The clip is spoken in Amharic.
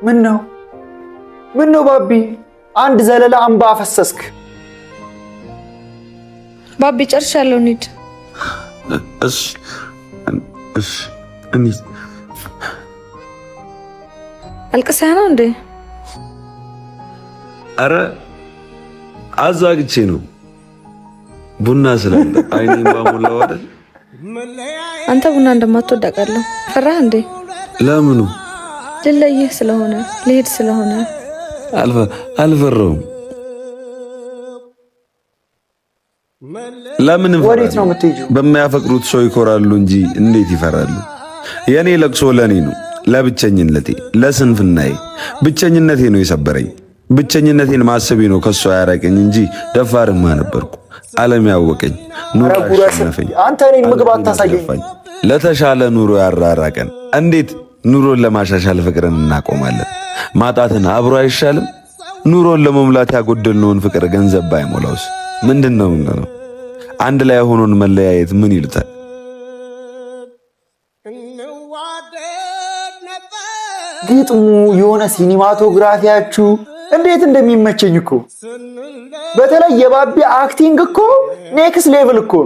ምን ነው ባቢ አንድ ዘለላ አምባ አፈሰስክ? ባቢ ጨርሻለሁ እንሂድ። እሺ እንሂድ። አልቅሰህ ነው እንዴ? አረ አዛግቼ ነው ቡና ስላለ አይኔን ባሞላው አይደል? አንተ ቡና እንደማትወድ አውቃለሁ። ፈራህ እንዴ? ለምኑ? ልለይህ ስለሆነ ልሄድ ስለሆነ። አልፈራውም። ለምን ወዴት ነው የምትሄጂው? በሚያፈቅሩት ሰው ይኮራሉ እንጂ እንዴት ይፈራሉ? የኔ ለቅሶ ለኔ ነው፣ ለብቸኝነቴ፣ ለስንፍናዬ። ብቸኝነቴ ነው የሰበረኝ። ብቸኝነቴን ማሰቤ ነው ከሷ ያራቀኝ እንጂ ደፋርማ ነበርኩ። ዓለም ያወቀኝ ኑሮ ያሸነፈኝ። አንተ እኔን ምግብ አታሳየኝ። ለተሻለ ኑሮ ያራራቀን። እንዴት ኑሮን ለማሻሻል ፍቅርን እናቆማለን? ማጣትን አብሮ አይሻልም? ኑሮን ለመሙላት ያጎደልነውን ፍቅር ገንዘብ ባይሞላውስ ምንድነው? አንድ ላይ ሆኖን መለያየት ምን ይሉታል? ግጥሙ የሆነ ሲኒማቶግራፊያችሁ እንዴት እንደሚመቸኝ እኮ። በተለይ የባቢ አክቲንግ እኮ ኔክስት ሌቭል እኮ ነው።